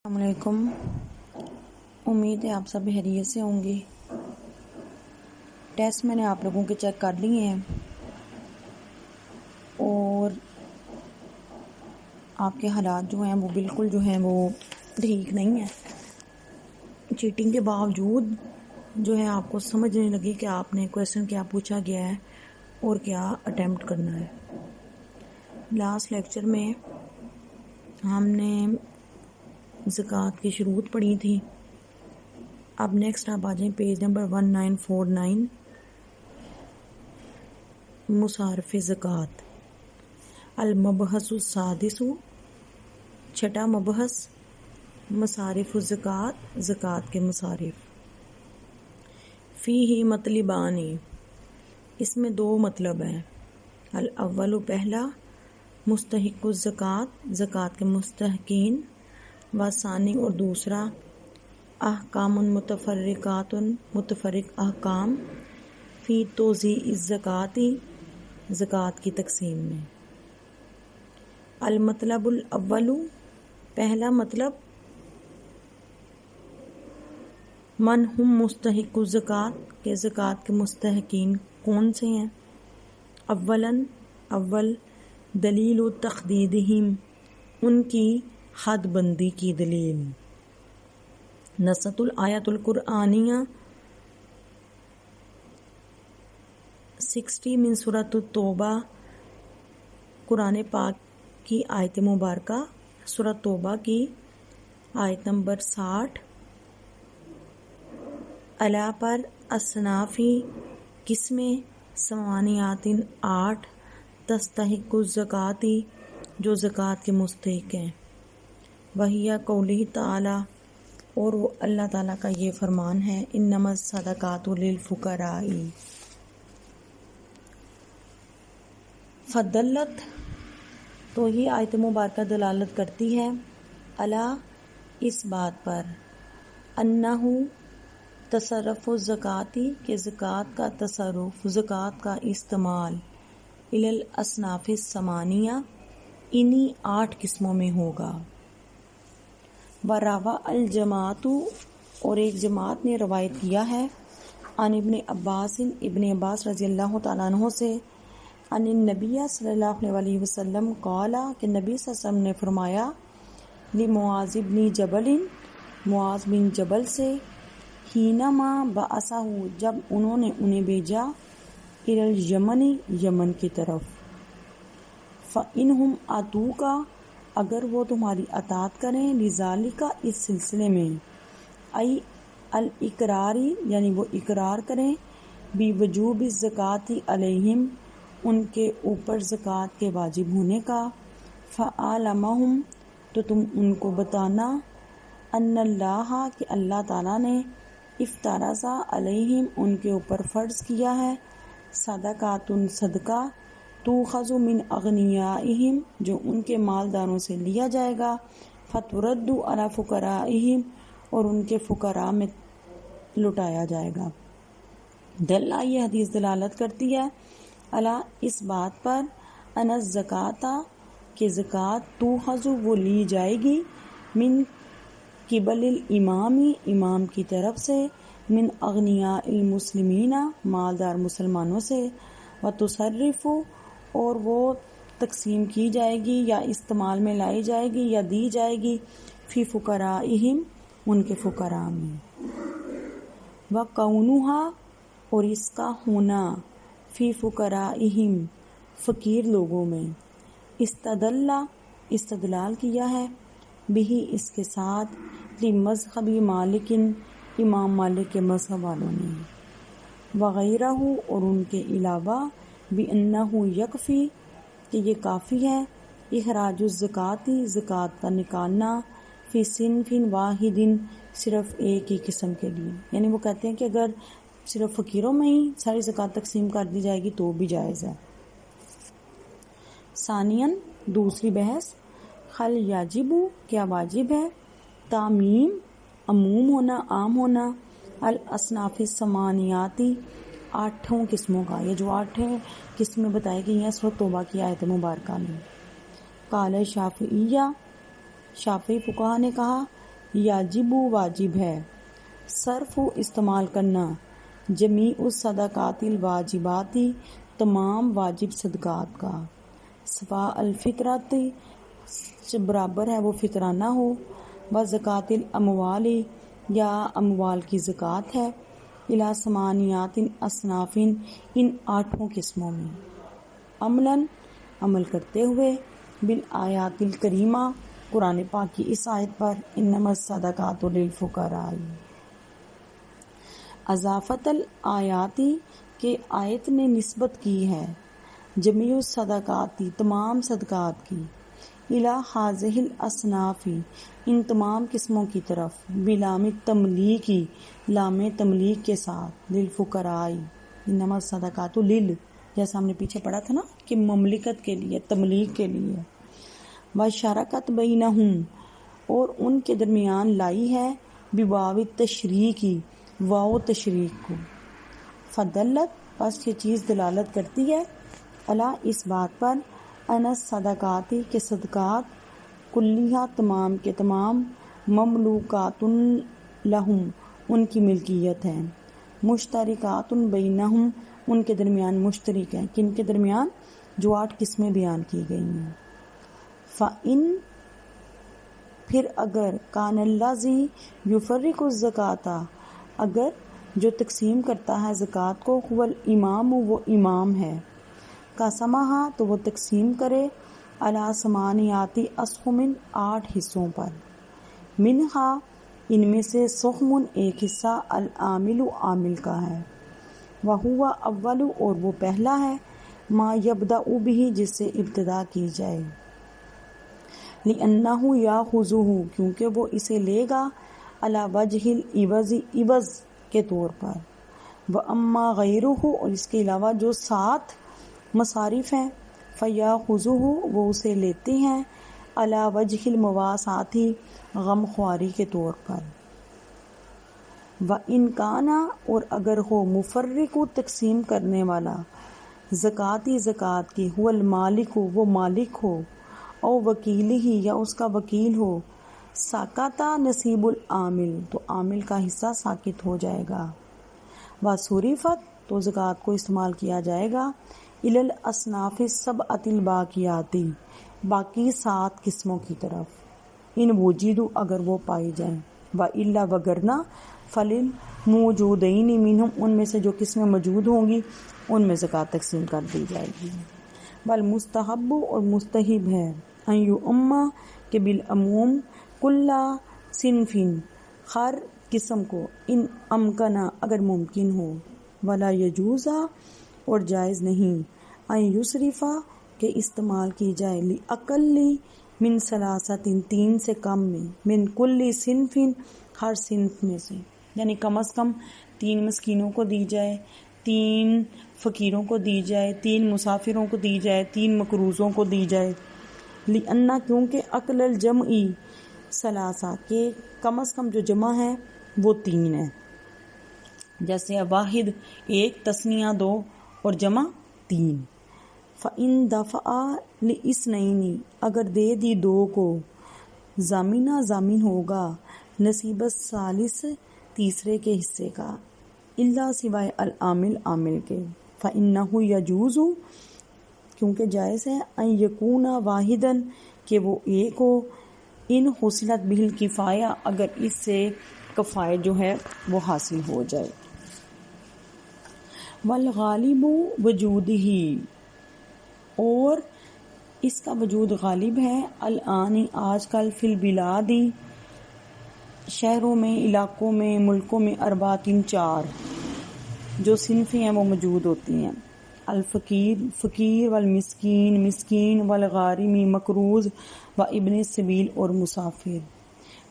السلام علیکم۔ امید ہے آپ سب خیریت سے ہوں گے۔ ٹیسٹ میں نے آپ لوگوں کے چیک کر لیے ہیں اور آپ کے حالات جو ہیں وہ بالکل وہ ٹھیک نہیں ہیں۔ چیٹنگ کے باوجود ہے آپ کو سمجھ نہیں لگی کہ آپ نے کویسچن کیا پوچھا گیا ہے اور کیا اٹیمپٹ کرنا ہے۔ لاسٹ لیکچر میں ہم نے زکوٰۃ کی شروط پڑھی تھی۔ اب نیکسٹ آپ آ جائیں پیج نمبر 1949، مصارف زکوٰۃ۔ المبحث السادس، چھٹا مبحث، مصارف الزکوٰۃ، زکوٰۃ کے مصارف۔ فیہ مطلبان، اس میں دو مطلب ہیں۔ الاول، پہلا، مستحق الزکوٰۃ، زکوٰۃ کے مستحقین، وثانی، اور دوسرا، احکام متفرقات، متفرق احکام، فی توزیع الزکوٰۃ، زکوٰۃ کی تقسیم میں۔ المطلب الاول، پہلا مطلب، من ہم مستحق الزکوٰۃ، کہ زکوٰۃ کے مستحقین کون سے ہیں۔ اول دلیل تخدیدہم، ان کی حد بندی کی دلیل۔ نصت الآیت القرآنیہ 60 من سورۃ التوبہ، قرآن پاک کی آیت مبارکہ سورۃ توبہ کی آیت نمبر 60، علا پر، اصنافی، قسمیں، ثمانیات، 8، تستحق الزکوٰۃ، جو زکوٰۃ کے مستحق ہیں۔ وہی قولہ تعالی، اور وہ اللہ تعالیٰ کا یہ فرمان ہے، انما الصدقات للفقراء۔ فدلت، تو یہ آیت مبارکہ دلالت کرتی ہے، علی، اس بات پر، انہ، تصرف الزکوٰۃ، کہ زکوٰۃ کا تصرف، زکوٰۃ کا استعمال، الی الاصناف الثمانیہ، انہی 8 قسموں میں ہوگا۔ وروی الجماعۃ، اور ایک جماعت نے روایت کیا ہے، عن ابن عباس رضی اللہ تعالیٰ عنہ سے، عن النبی صلی اللہ علیہ وسلم قال، کہ نبی صلی اللہ علیہ وسلم نے فرمایا، لمعاذ بن جبل، معاذ بن جبل سے، حینما بعثہ، جب انہوں نے انہیں بھیجا، الی الیمن، یمن کی طرف، فإنہم اطاعوک، اگر وہ تمہاری اطاعت کریں، لذالک، اس سلسلے میں، ای الاقراری، یعنی وہ اقرار کریں، بوجوب الزکوٰۃ علیہم، ان کے اوپر زکوٰۃ کے واجب ہونے کا، فعلمہم، تو تم ان کو بتانا، ان اللہ، کہ اللہ تعالیٰ نے، افترض علیہم، ان کے اوپر فرض کیا ہے، صدقات، صدقہ، تؤخذ من اغنیائہم، جو ان کے مالداروں سے لیا جائے گا، فترد علی فقرائہم، اور ان کے فقراء میں لٹایا جائے گا۔ دل، یہ حدیث دلالت کرتی ہے، علی، اس بات پر، ان الزکوٰۃ، کہ زکوٰۃ، تؤخذ، وہ لی جائے گی، من قبل الامام، امام کی طرف سے، من اغنیاء المسلمین، مالدار مسلمانوں سے، وتصرف، اور وہ تقسیم کی جائے گی یا استعمال میں لائی جائے گی یا دی جائے گی، فی فقرائہم، ان کے فقراء میں، وقونھا، اور اس کا ہونا، فی فقرائہم، فقیر لوگوں میں، استدلال کیا ہے، بہ، اس کے ساتھ، لمذہب مالک، امام مالک کے مذہب والوں نے، وغیرہ، اور ان کے علاوہ، بأنہ یکفی، کہ یہ کافی ہے، اخراج الزکوٰۃ، زکوٰۃ کا نکالنا، فی صنف واحد، صرف ایک ہی قسم کے لیے، یعنی وہ کہتے ہیں کہ اگر صرف فقیروں میں ہی ساری زکوٰۃ تقسیم کر دی جائے گی تو بھی جائز ہے۔ ثانیاً، دوسری بحث، خل یاجب، کیا واجب ہے، تعمیم، عموم ہونا، عام ہونا، الاصناف الثمانیات، 8 قسموں کا، یہ جو 8 قسمیں بتائی گئی ہیں سورۃ توبہ کی آیت مبارکہ میں۔ قال شافعیہ، شافعی فقہا نے کہا، یاجب واجب ہے، صرف استعمال کرنا، جمیع الصدقات الواجباتی تمام واجب صدقات کا، سوا الفطرات برابر ہے وہ فطرانہ ہو، و زکوٰۃ الاموال یا اموال کی زکوٰۃ ہے، الی ثمانیات اصناف ان 8 قسموں میں، عملاً عمل کرتے ہوئے، بالآیات الکریمہ قرآن پاک کی اس آیت پر، انما الصدقات للفقراء، اضافت الآیاتی کہ آیت نے نسبت کی ہے جمیع الصدقاتی تمام صدقات کی، الی ہذہ الاصناف ان تمام قسموں کی طرف، بلام تملیکی لام تملیک کے ساتھ، للفقراء انما الصدقات جیسا ہم نے پیچھے پڑھا تھا نا کہ مملکت کے لیے، تملیک کے لیے، وشرکت بینہم اور ان کے درمیان لائی ہے، بواو تشریکی واو تشریک کو، فدلت پس یہ چیز دلالت کرتی ہے، علی اس بات پر، ان الصدقاتی کے صدقات، کلیہ تمام کے تمام، مملوکات لہم ان کی ملکیت ہے، مشترکات بینہم ان کے درمیان مشترک ہیں، کن کے درمیان؟ جو 8 قسمیں بیان کی گئی ہیں۔ فَإِن پھر اگر کان الذی یفرق الزکاۃ اگر جو تقسیم کرتا ہے زکوٰۃ کو، هو الامام وہ امام ہے، قسمہا تو وہ تقسیم کرے، علی ثمانیات اسہم 8 حصوں پر، منہا ان میں سے سہم ایک حصہ العامل عامل کا ہے، وہو اول اور وہ پہلا ہے، ما یبدأ بہ جس سے ابتدا کی جائے، لأنہ یاخذہ کیونکہ وہ اسے لے گا، علی وجہ العوض عوض کے طور پر، واما غیرہ اور اس کے علاوہ جو 7 مصارف ہیں، فیاخذہ وہ اسے لیتے ہیں، علی وجہ المواساۃ غم خواری کے طور پر، وَإِنْ كَانَ اور اگر ہو مفرق تقسیم کرنے والا زکاتی زکوٰۃ کی، هو المالک وہ مالک ہو، او وکیل ہی یا اس کا وکیل ہو، ساکتا نصیب العامل تو عامل کا حصہ ساکت ہو جائے گا، وصرفت تو زکوٰۃ کو استعمال کیا جائے گا، الی الاصناف السبعۃ الباقیاتی باقی 7 قسموں کی طرف، ان وجدوا اگر وہ پائی جائیں، والا وگرنہ فللموجودین منہم ان میں سے جو قسمیں موجود ہوں گی ان میں زکوٰۃ تقسیم کر دی جائے گی، والمستحب اور مستحب ہے، ان یؤم کہ بالعموم کل صنف ہر قسم کو، ان امکنہ اگر ممکن ہو، ولا یجوزا اور جائز نہیں، ان یصرفا کہ استعمال کی جائے، لاقل من ثلاثۃ 3 سے کم میں، من کل صنف ہر صنف میں سے، یعنی کم از کم 3 مسکینوں کو دی جائے، 3 فقیروں کو دی جائے، 3 مسافروں کو دی جائے، 3 مقروضوں کو دی جائے، لأن کیونکہ عقل الجمعی ثلاثہ کہ کم از کم جو جمع ہے وہ 3 ہے، جیسے واحد 1، تثنیہ 2 اور جمع 3، فَإِن دَفَعَ لِإِثْنَيْنِ اگر دے دی 2 کو، ضامنہ ضامن ہوگا، نصیب الثالث تیسرے کے حصے کا، الا سوائے العامل عامل کے، فَإِنَّهُ يَجُوزُ کیونکہ جائز ہے، ان یکون واحدن کہ وہ ایک ہو، ان حصلت بہ الکفایہ اگر اس سے کفایت جو ہے وہ حاصل ہو جائے، والغالب وجودہ اور اس کا وجود غالب ہے، الآن آج کل، فی البلاد شہروں میں، علاقوں میں، ملکوں میں، 4 جو صنفیں ہیں وہ موجود ہوتی ہیں، الفقیر فقیر، والمسکین مسکین، والغارمی مقروض، و ابن السبیل اور مسافر،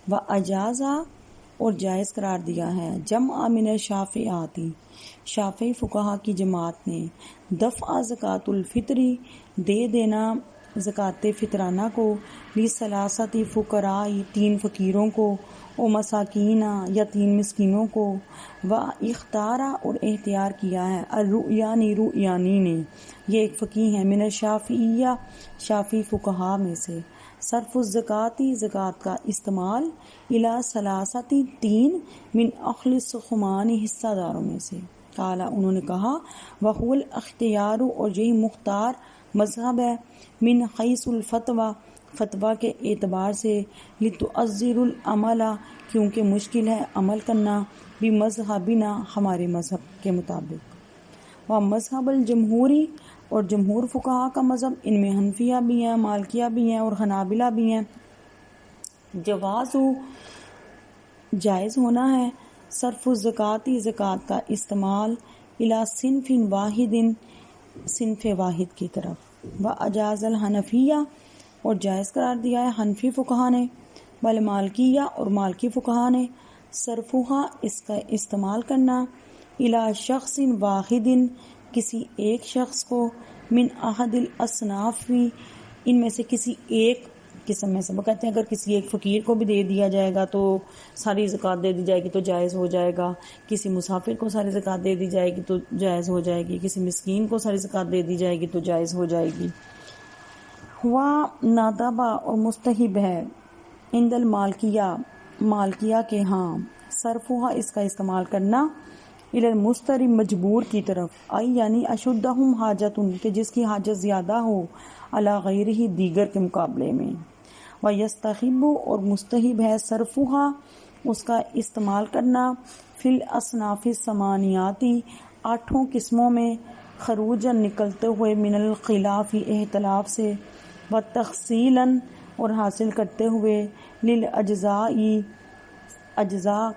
و اجازہ اور جائز قرار دیا ہے، جمع من الشافعیاتی شافعی فقہا کی جماعت نے، دفع زکوٰۃ الفطری دے دینا زکوٰۃ فطرانہ کو، لثلاثۃ فقراء 3 فقیروں کو، او مساکین یا 3 مسکینوں کو، و اختارا اور اختیار کیا ہے، الرؤیانی رؤیانی نے، یہ ایک فقیہ ہے، من الشافعیہ شافعی فقہا میں سے، صرف الزکاتی زکوٰۃ کا استعمال الی ثلاثتی 3 من اخلص خمانی حصہ داروں میں سے، قالا انہوں نے کہا، وَهُوَ الاختیار اور یہی مختار مذہب ہے، من حیث الفتویٰ فتویٰ کے اعتبار سے، لتعذر العمل کیونکہ مشکل ہے عمل کرنا، بمذہبنا ہمارے مذہب کے مطابق، و مذہب الجمہوری اور جمہور فقہا کا مذہب، ان میں حنفیہ بھی ہیں، مالکیہ بھی ہیں اور حنابلہ بھی ہیں، جواز جائز ہونا ہے صرف الزکاتی زکوٰۃ کا استعمال الی صنف واحد صنف واحد کی طرف، و اجاز الحنفیہ اور جائز قرار دیا ہے حنفی فقہا نے، بل مالکیہ اور مالکی فقہا نے، صرفہا اس کا استعمال کرنا الی شخص واحد کسی ایک شخص کو، من احد الاصناف ان میں سے کسی ایک قسم میں سے، وہ کہتے ہیں اگر کسی ایک فقیر کو بھی دے دیا جائے گا تو ساری زکوٰۃ دے دی جائے گی تو جائز ہو جائے گا، کسی مسافر کو ساری زکوٰۃ دے دی جائے گی تو جائز ہو جائے گی، کسی مسکین کو ساری زکوٰۃ دے دی جائے گی تو جائز ہو جائے گی۔ ہوا نادبہ اور مستحب ہے عند المالکیہ مالکیہ کے ہاں، صرفہا اس کا استعمال کرنا الی المستری مجبور کی طرف، آئی یعنی اشدہم حاجتن کہ جس کی حاجت زیادہ ہو، علی غیرہ دیگر کے مقابلے میں، ویستحب اور مستحب ہے صرفہا اس کا استعمال کرنا فی الاصناف الثمانیاتی 8 قسموں میں، خروجا نکلتے ہوئے من الخلاف اختلاف سے، وتحصیلا اور حاصل کرتے ہوئے للاجزاء اجزاء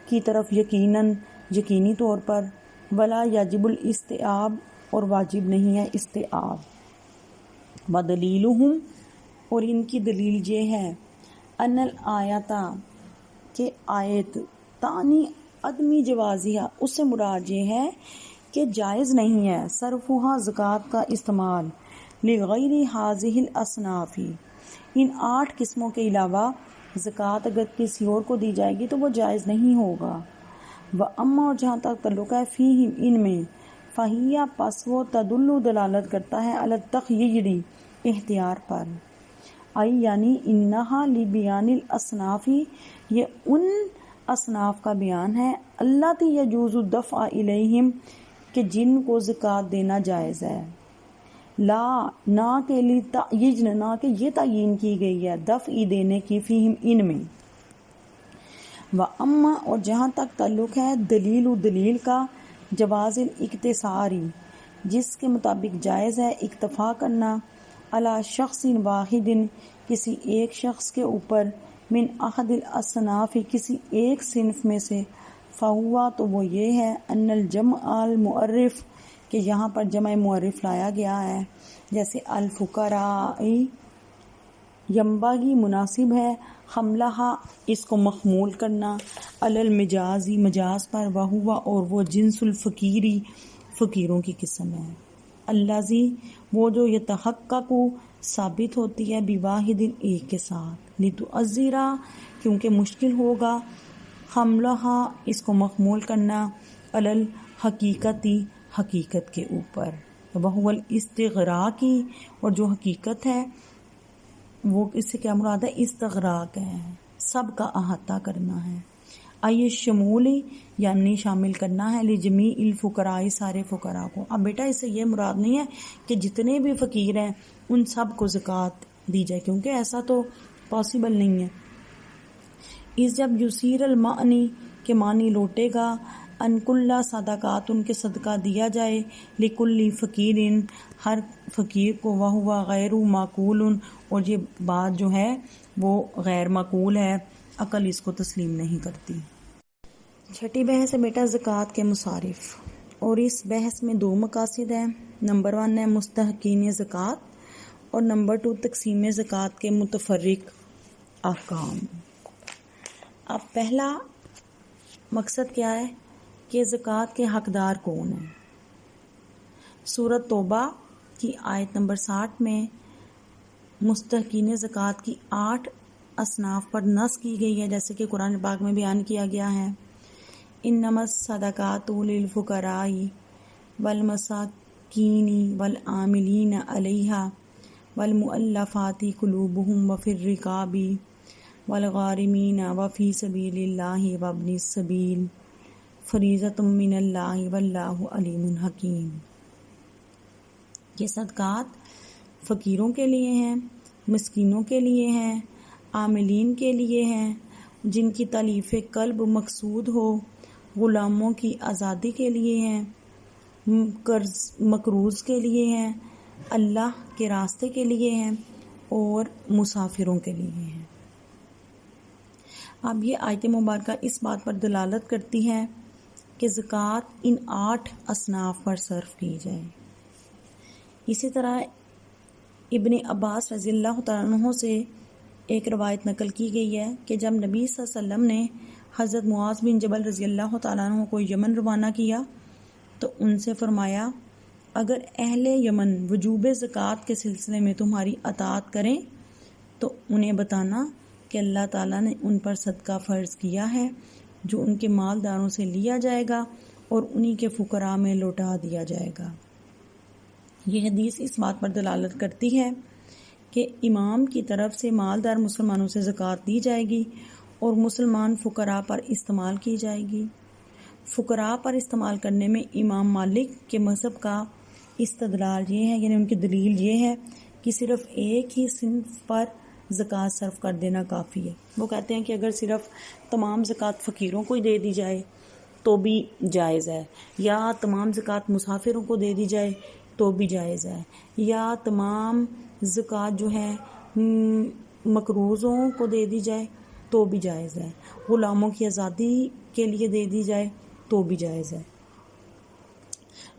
کی طرف یقیناً یقینی طور پر، ولا یجب الاستیعاب اور واجب نہیں ہے استیعاب، ودلیلہم اور ان کی دلیل یہ ہے، ان الآیتا کہ آیت تانی عدمی جوازیہ اس سے مراد یہ ہے کہ جائز نہیں ہے صرفہا زکوٰۃ کا استعمال، لغیر ہذہ الاصناف ان 8 قسموں کے علاوہ زکوٰۃ اگر کسی اور کو دی جائے گی تو وہ جائز نہیں ہوگا، واما اور جہاں تک تعلق ہے فیہم ان میں، فہیہ پس وہ تدل دلالت کرتا ہے علی التخییر اختیار پر، آئی یعنی انہا لبیان الاصناف یہ ان اصناف کا بیان ہے، اللاتی یجوز الدفع الیہم کہ جن کو زکوٰۃ دینا جائز ہے، لا نہ کہ لتعیین نہ کہ یہ تعیین کی گئی ہے دفع دینے کی، فیہم ان میں، واما اور جہاں تک تعلق ہے دلیل کا، جواز الاقتصاری جس کے مطابق جائز ہے اکتفا کرنا، علی شخص واحد کسی ایک شخص کے اوپر، من احد الاصناف کسی ایک صنف میں سے، فہوا تو وہ یہ ہے، ان الجمع المعرف کہ یہاں پر جمع معرف لایا گیا ہے، جیسے الفقراء، ینبغی مناسب ہے، حملہ اس کو مخمول کرنا، علی المجازی مجاز پر، وہوا اور وہ جنس الفقیری فقیروں کی قسم ہے، الذی وہ جو یتحقق ثابت ہوتی ہے بواحد ایک کے ساتھ، لتعذرا کیونکہ مشکل ہوگا، حملہ اس کو مخمول کرنا، علی الحقیقتی حقیقت کے اوپر، وہو الاستغراقی اور جو حقیقت ہے وہ اس سے کیا مراد ہے، استغراق ہے، سب کا احاطہ کرنا ہے، آئیے شمولی یعنی شامل کرنا ہے، لجمیع الفقراء سارے فقراء کو۔ اب بیٹا اس سے یہ مراد نہیں ہے کہ جتنے بھی فقیر ہیں ان سب کو زکوٰۃ دی جائے، کیونکہ ایسا تو پاسبل نہیں ہے، اس جب یسیر المعنی کے معنی لوٹے گا، ان کل صدقات ان کے صدقہ دیا جائے، لکل فقیر ہر فقیر کو، وہو غیر معقول اور یہ بات جو ہے وہ غیر معقول ہے، عقل اس کو تسلیم نہیں کرتی۔ چھٹی بحث ہے بیٹا زکوٰۃ کے مصارف، اور اس بحث میں 2 مقاصد ہیں، نمبر 1 ہے مستحقین زکوٰۃ اور نمبر 2 تقسیم زکوٰۃ کے متفرق احکام۔ اب پہلا مقصد کیا ہے کہ زکوٰۃ کے حقدار کون ہیں؟ سورۃ توبہ کی آیت نمبر 60 میں مستحقین زکوٰۃ کی 8 اصناف پر نص کی گئی ہے، جیسے کہ قرآن پاک میں بیان کیا گیا ہے، انما الصدقات للفقراء والمساکین والعاملین علیہا والمؤلفات قلوبهم وفي الرقاب والغارمین وفی سبیل اللہ وابن السبیل فریضۃ من اللہ واللہ علیم حکیم۔ یہ صدقات فقیروں کے لیے ہیں، مسکینوں کے لیے ہیں، عاملین کے لیے ہیں، جن کی تالیف قلب مقصود ہو، غلاموں کی آزادی کے لیے ہیں، قرض مقروض کے لیے ہیں، اللہ کے راستے کے لیے ہیں، اور مسافروں کے لیے ہیں۔ اب یہ آیت مبارکہ اس بات پر دلالت کرتی ہے کہ زکوٰۃ ان 8 اصناف پر صرف کی جائے۔ اسی طرح ابن عباس رضی اللہ تعالیٰ عنہ سے ایک روایت نقل کی گئی ہے کہ جب نبی صلی اللہ علیہ وسلم نے حضرت معاذ بن جبل رضی اللہ تعالیٰ عنہ کو یمن روانہ کیا تو ان سے فرمایا، اگر اہل یمن وجوب زکوٰۃ کے سلسلے میں تمہاری اطاعت کریں تو انہیں بتانا کہ اللہ تعالیٰ نے ان پر صدقہ فرض کیا ہے جو ان کے مالداروں سے لیا جائے گا اور انہی کے فقراء میں لوٹا دیا جائے گا۔ یہ حدیث اس بات پر دلالت کرتی ہے کہ امام کی طرف سے مالدار مسلمانوں سے زکوٰۃ دی جائے گی اور مسلمان فقراء پر استعمال کی جائے گی۔ فقراء پر استعمال کرنے میں امام مالک کے مذہب کا استدلال یہ ہے، یعنی ان کی دلیل یہ ہے کہ صرف ایک ہی صنف پر زکوٰۃ صرف کر دینا کافی ہے۔ وہ کہتے ہیں کہ اگر صرف تمام زکوٰۃ فقیروں کو ہی دے دی جائے تو بھی جائز ہے، یا تمام زکوٰۃ مسافروں کو دے دی جائے تو بھی جائز ہے، یا تمام زکوٰۃ جو ہے مقروضوں کو دے دی جائے تو بھی جائز ہے، غلاموں کی آزادی کے لیے دے دی جائے تو بھی جائز ہے۔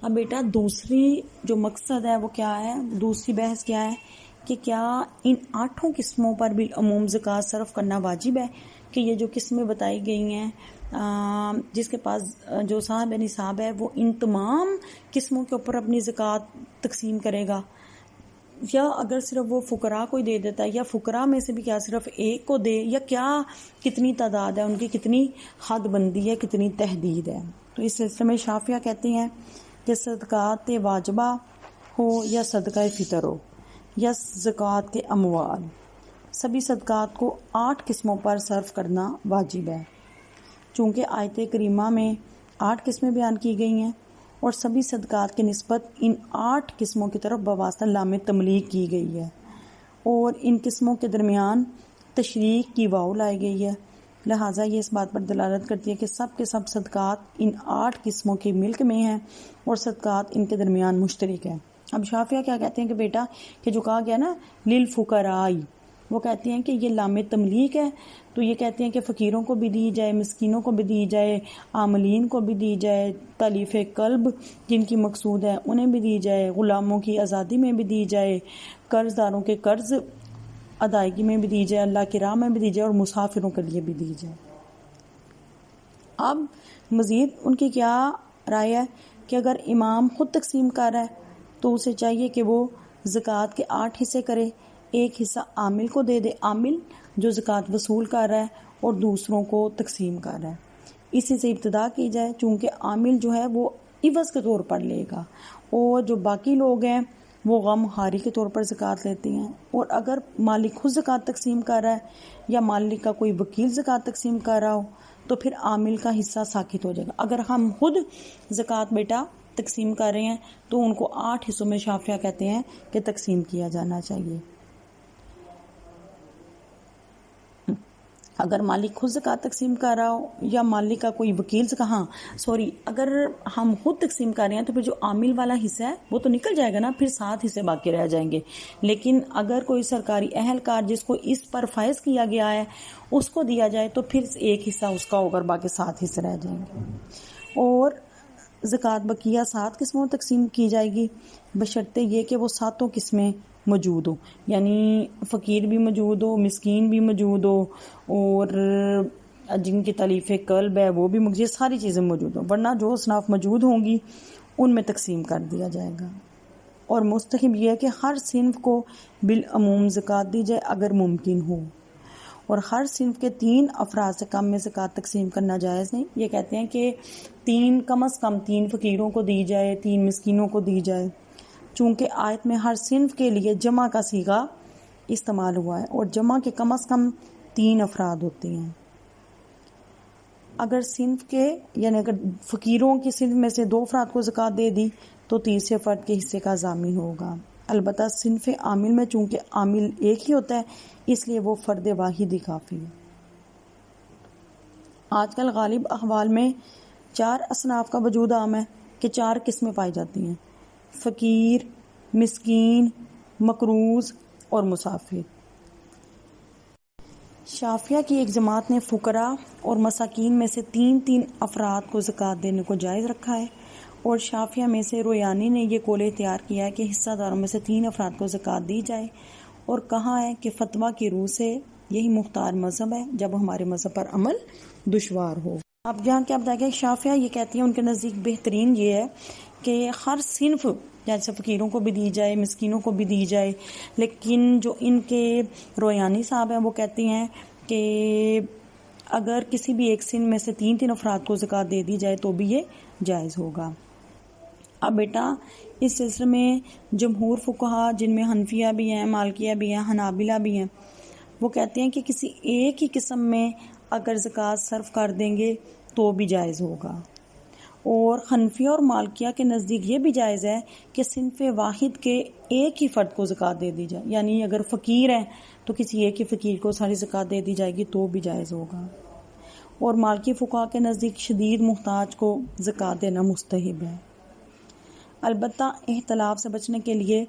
اب بیٹا دوسری جو مقصد ہے وہ کیا ہے، دوسری بحث کیا ہے کہ کیا ان 8 قسموں پر بھی عموم زکوٰۃ صرف کرنا واجب ہے، کہ یہ جو قسمیں بتائی گئی ہیں جس کے پاس جو صاحب نصاب ہے وہ ان تمام قسموں کے اوپر اپنی زکوٰۃ تقسیم کرے گا، یا اگر صرف وہ فقراء کو ہی دے دیتا ہے، یا فقراء میں سے بھی کیا صرف ایک کو دے، یا کیا کتنی تعداد ہے ان کی، کتنی حد بندی ہے، کتنی تحدید ہے۔ تو اس سلسلے میں شافعیہ کہتے ہیں کہ صدقات واجبہ ہو یا صدقہ فطر ہو یا زکوٰۃ کے اموال، سبھی صدقات کو 8 قسموں پر صرف کرنا واجب ہے، چونکہ آیت کریمہ میں 8 قسمیں بیان کی گئی ہیں اور سبھی صدقات کی نسبت ان 8 قسموں کی طرف بواسطہ لام تملیک کی گئی ہے، اور ان قسموں کے درمیان تشریق کی واو لائی گئی ہے، لہٰذا یہ اس بات پر دلالت کرتی ہے کہ سب کے سب صدقات ان 8 قسموں کے ملک میں ہیں اور صدقات ان کے درمیان مشترک ہیں۔ اب شافعیہ کیا کہتے ہیں کہ بیٹا کہ جو کہا گیا نا للفقراء، وہ کہتے ہیں کہ یہ لام تملیک ہے، تو یہ کہتے ہیں کہ فقیروں کو بھی دی جائے، مسکینوں کو بھی دی جائے، عاملین کو بھی دی جائے، تالیف قلب جن کی مقصود ہے انہیں بھی دی جائے، غلاموں کی آزادی میں بھی دی جائے، قرض داروں کے قرض ادائیگی میں بھی دی جائے، اللہ کی راہ میں بھی دی جائے، اور مسافروں کے لیے بھی دی جائے۔ اب مزید ان کی کیا رائے ہے کہ اگر امام خود تقسیم کر رہا ہے تو اسے چاہیے کہ وہ زکوٰۃ کے 8 حصے کرے، ایک حصہ عامل کو دے دے، عامل جو زکوٰۃ وصول کر رہا ہے اور دوسروں کو تقسیم کر رہا ہے، اسی سے ابتدا کی جائے، چونکہ عامل جو ہے وہ عوض کے طور پر لے گا، اور جو باقی لوگ ہیں وہ غم خاری کے طور پر زکوٰۃ لیتے ہیں۔ اور اگر مالک خود زکوٰۃ تقسیم کر رہا ہے یا مالک کا کوئی وکیل زکوٰۃ تقسیم کر رہا ہو تو پھر عامل کا حصہ ساقط ہو جائے گا۔ اگر ہم خود زکوٰۃ بیٹا تقسیم کر رہے ہیں تو ان کو 8 حصوں میں شافعیہ کہتے ہیں کہ تقسیم کیا جانا چاہیے۔ اگر مالک خود زکوٰۃ تقسیم کر رہا ہو یا مالک کا کوئی وکیل اگر ہم خود تقسیم کر رہے ہیں تو پھر جو عامل والا حصہ ہے وہ تو نکل جائے گا نا، پھر 7 حصے باقی رہ جائیں گے۔ لیکن اگر کوئی سرکاری اہلکار جس کو اس پر فائز کیا گیا ہے اس کو دیا جائے تو پھر ایک حصہ اس کا ہوگا، باقی 7 حصے رہ جائیں گے۔ اور زکوٰۃ بقیہ 7 قسموں تقسیم کی جائے گی، بشرطے یہ کہ وہ 7 قسمیں موجود ہو، یعنی فقیر بھی موجود ہو، مسکین بھی موجود ہو، اور جن کی تالیف قلب ہے وہ بھی موجود، یہ ساری چیزیں موجود ہوں، ورنہ جو اصناف موجود ہوں گی ان میں تقسیم کر دیا جائے گا۔ اور مستحب یہ ہے کہ ہر صنف کو بالعموم زکوٰۃ دی جائے اگر ممکن ہو، اور ہر صنف کے 3 افراد سے کم میں زکوٰۃ تقسیم کرنا جائز نہیں۔ یہ کہتے ہیں کہ 3 کم از کم 3 فقیروں کو دی جائے، 3 مسکینوں کو دی جائے، چونکہ آیت میں ہر صنف کے لیے جمع کا صیغہ استعمال ہوا ہے اور جمع کے کم از کم 3 افراد ہوتے ہیں. اگر صنف کے یعنی اگر فقیروں کی صنف میں سے 2 افراد کو زکوٰۃ دے دی تو تیسرے فرد کے حصے کا ضامن ہوگا. البتہ صنف عامل میں چونکہ عامل ایک ہی ہوتا ہے اس لیے وہ فرد واحد ہی کافی ہے. آج کل غالب احوال میں 4 اصناف کا وجود عام ہے کہ 4 قسمیں پائی جاتی ہیں: فقیر، مسکین، مقروض اور مسافر. شافعیہ کی ایک جماعت نے فقراء اور مساکین میں سے 3 افراد کو زکوٰۃ دینے کو جائز رکھا ہے، اور شافعیہ میں سے رویانی نے یہ قول اختیار کیا ہے کہ حصہ داروں میں سے 3 افراد کو زکوٰۃ دی جائے، اور کہا ہے کہ فتویٰ کی روح سے یہی مختار مذہب ہے جب ہمارے مذہب پر عمل دشوار ہو. اب یہاں کیا بتایا گیا؟ شافعیہ یہ کہتی ہیں ان کے نزدیک بہترین یہ ہے کہ ہر صنف جیسے فقیروں کو بھی دی جائے، مسکینوں کو بھی دی جائے، لیکن جو ان کے رویانی صاحب ہیں وہ کہتے ہیں کہ اگر کسی بھی ایک صنف میں سے 3 افراد کو زکوٰۃ دے دی جائے تو بھی یہ جائز ہوگا. اب بیٹا اس سلسلے میں جمہور فقہا جن میں حنفیہ بھی ہیں، مالکیہ بھی ہیں، حنابلہ بھی ہیں، وہ کہتے ہیں کہ کسی ایک ہی قسم میں اگر زکوٰۃ صرف کر دیں گے تو بھی جائز ہوگا. اور حنفیہ اور مالکیہ کے نزدیک یہ بھی جائز ہے کہ صنف واحد کے ایک ہی فرد کو زکوٰۃ دے دی جائے، یعنی اگر فقیر ہیں تو کسی ایک ہی فقیر کو ساری زکوٰۃ دے دی جائے گی تو بھی جائز ہوگا. اور مالکی فقہا کے نزدیک شدید محتاج کو زکوٰۃ دینا مستحب ہے. البتہ اختلاف سے بچنے کے لیے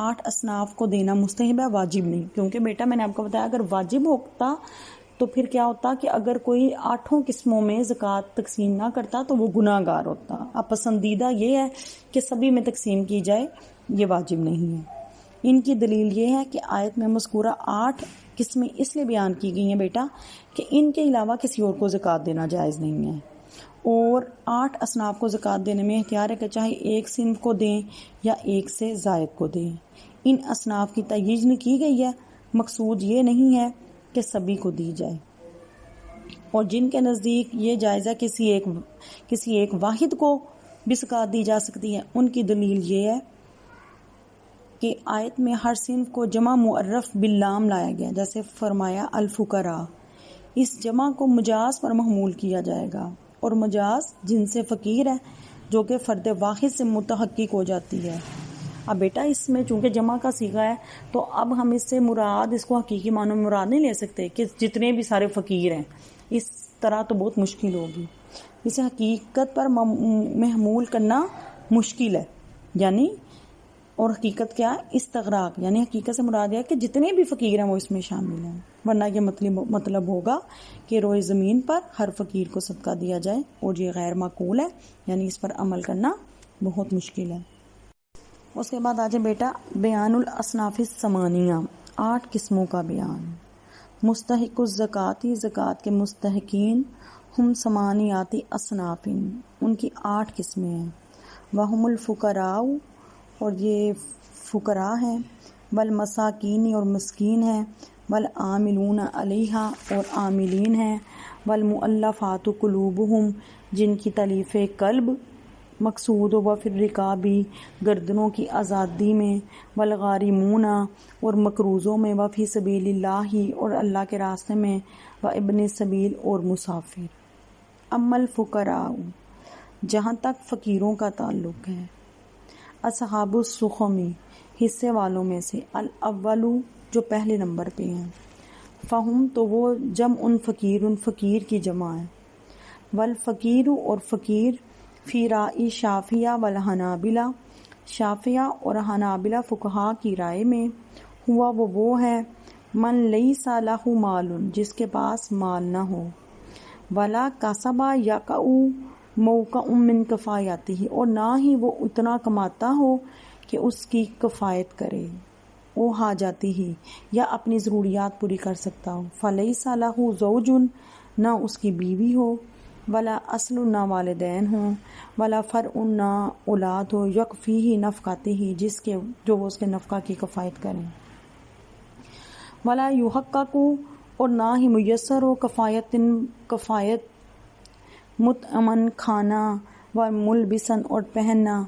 8 اصناف کو دینا مستحب ہے، واجب نہیں. کیونکہ بیٹا میں نے آپ کو بتایا اگر واجب ہوتا تو پھر کیا ہوتا کہ اگر کوئی 8 قسموں میں زکوٰۃ تقسیم نہ کرتا تو وہ گناہ گار ہوتا. اب پسندیدہ یہ ہے کہ سبھی میں تقسیم کی جائے، یہ واجب نہیں ہے. ان کی دلیل یہ ہے کہ آیت میں مذکورہ 8 قسمیں اس لیے بیان کی گئی ہیں بیٹا کہ ان کے علاوہ کسی اور کو زکوٰۃ دینا جائز نہیں ہے، اور 8 اصناف کو زکوٰۃ دینے میں اختیار ہے کہ چاہے ایک صنف کو دیں یا ایک سے زائد کو دیں. ان اصناف کی تجویز نہیں کی گئی ہے، مقصود یہ نہیں ہے کہ سبھی کو دی جائے. اور جن کے نزدیک یہ جائزہ کسی ایک واحد کو بھی زکوٰۃ دی جا سکتی ہے، ان کی دلیل یہ ہے کہ آیت میں ہر صنف کو جمع معرف باللام لایا گیا، جیسے فرمایا الفقراء. اس جمع کو مجاز پر محمول کیا جائے گا، اور مجاز جن سے فقیر ہے جو کہ فرد واحد سے متحقق ہو جاتی ہے. اب بیٹا اس میں چونکہ جمع کا صیغہ ہے تو اب ہم اس سے مراد اس کو حقیقی معنوں میں مراد نہیں لے سکتے کہ جتنے بھی سارے فقیر ہیں، اس طرح تو بہت مشکل ہوگی. اسے حقیقت پر محمول کرنا مشکل ہے، یعنی اور حقیقت کیا ہے؟ استغراق، یعنی حقیقت سے مراد ہے کہ جتنے بھی فقیر ہیں وہ اس میں شامل ہیں، ورنہ یہ مطلب ہوگا کہ روئے زمین پر ہر فقیر کو صدقہ دیا جائے، اور یہ غیر معقول ہے، یعنی اس پر عمل کرنا بہت مشکل ہے. اس کے بعد آجے بیٹا بیان الاصناف الثمانیہ، 8 قسموں کا بیان. مستحق الزکاۃ، زکوٰۃ کے مستحقین، ہم ثمانیات اصناف، ان کی 8 قسمیں ہیں. وہم الفقراء، اور یہ فقراء ہیں، والمساکین، اور مسکین ہیں، والعاملون علیہا، اور عاملین ہیں، والمؤلفات قلوبہم، جن کی تلیف قلب مقصود و فی الرقابی، گردنوں کی آزادی میں، والغارمون، اور مقروضوں میں، وفی سبیل اللہ، اور اللہ کے راستے میں، وابن السبیل، اور مسافر. اما الفقراء، جہاں تک فقیروں کا تعلق ہے، اصحاب السخمی، حصے والوں میں سے، الاول، جو پہلے نمبر پہ ہیں، فہم، تو وہ جمع فقیر کی جمع ہے. والفقیر، اور فقیر، فی رائی شافعیہ والحنابلہ، شافعیہ اور حنابلہ فقہا کی رائے میں، ہوا وہ ہے من لیس لہ مال، جس کے پاس مال نہ ہو، ولا کسب یقع موقع من کفایتہ، اور نہ ہی وہ اتنا کماتا ہو کہ اس کی کفایت کرے، وہ حاجاتی ہی، یا اپنی ضروریات پوری کر سکتا ہو. فلیس لہ زوج، نہ اس کی بیوی ہو، ولا اصل، نہ والدین ہوں، ولا فرع، نہ اولاد ہو، یکفیہ نفقتہ، جو وہ اس کے نفقہ کی کفایت کریں. ولا یحقق، اور نہ ہی میسر ہو، کفایت مطعمن، کھانا، و ملبسن، اور پہننا،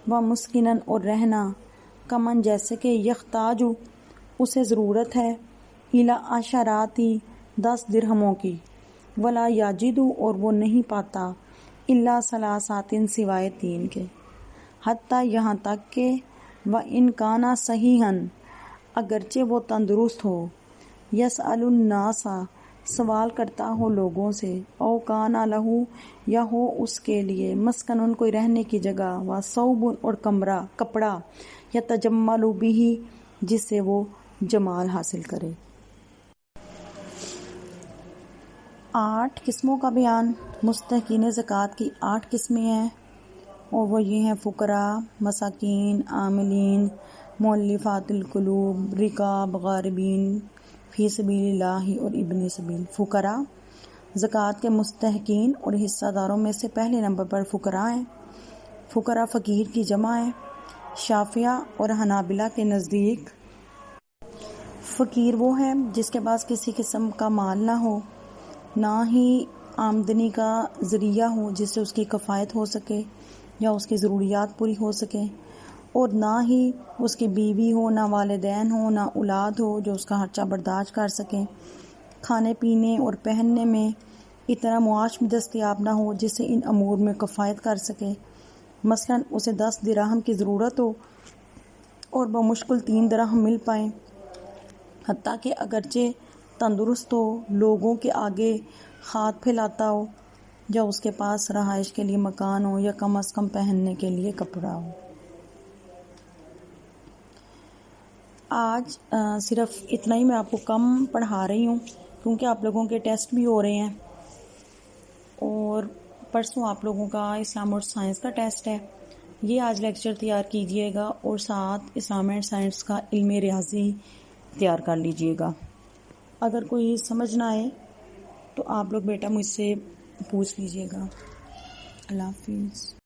و مسکنن، اور رہنا، کمن جیسے کہ یحتاج اسے ضرورت ہے الی عشراتی 10 درہموں کی، ولا یاجد اور وہ نہیں پاتا الا ثلاثات سوائے 3 کے، حتیٰ یہاں تک کہ وَإِنْ كَانَ صَحِيحًا اگرچہ وہ تندرست ہو، یسأل الناس سوال کرتا ہو لوگوں سے، او کانا لہو یا ہو اس کے لیے مسکن کوئی رہنے کی جگہ، و ثوب اور کپڑا، یتجمل بہ جس سے وہ جمال حاصل کرے۔ 8 قسموں کا بیان۔ مستحقین زکوٰۃ کی 8 قسمیں ہیں اور وہ یہ ہیں: فقراء، مساکین، عاملین، مؤلفات القلوب، رقاب، غارمین، فی سبیل اللہ اور ابن سبیل۔ فقراء زکوٰۃ کے مستحقین اور حصہ داروں میں سے پہلے نمبر پر فقراء ہیں۔ فقراء فقیر کی جمع ہے۔ شافعیہ اور حنابلہ کے نزدیک فقیر وہ ہے جس کے پاس کسی قسم کا مال نہ ہو، نہ ہی آمدنی کا ذریعہ ہو جس سے اس کی کفایت ہو سکے یا اس کی ضروریات پوری ہو سکے، اور نہ ہی اس کی بیوی ہو، نہ والدین ہو، نہ اولاد ہو جو اس کا خرچہ برداشت کر سکیں، کھانے پینے اور پہننے میں اتنا معاش بھی دستیاب نہ ہو جس سے ان امور میں کفایت کر سکے۔ مثلا اسے 10 درہم کی ضرورت ہو اور بمشکل 3 درہم مل پائیں، حتیٰ کہ اگرچہ تندرست ہو، لوگوں کے آگے ہاتھ پھیلاتا ہو، یا اس کے پاس رہائش کے لیے مکان ہو یا کم از کم پہننے کے لیے کپڑا ہو۔ آج صرف اتنا ہی میں آپ کو کم پڑھا رہی ہوں کیونکہ آپ لوگوں کے ٹیسٹ بھی ہو رہے ہیں، اور پرسوں آپ لوگوں کا اسلام اور سائنس کا ٹیسٹ ہے۔ یہ آج لیکچر تیار کیجئے گا اور ساتھ اسلام اینڈ سائنس کا علم ریاضی تیار کر لیجئے گا۔ اگر کوئی سمجھ نہ آئے تو آپ لوگ بیٹا مجھ سے پوچھ لیجئے گا۔ اللہ حافظ۔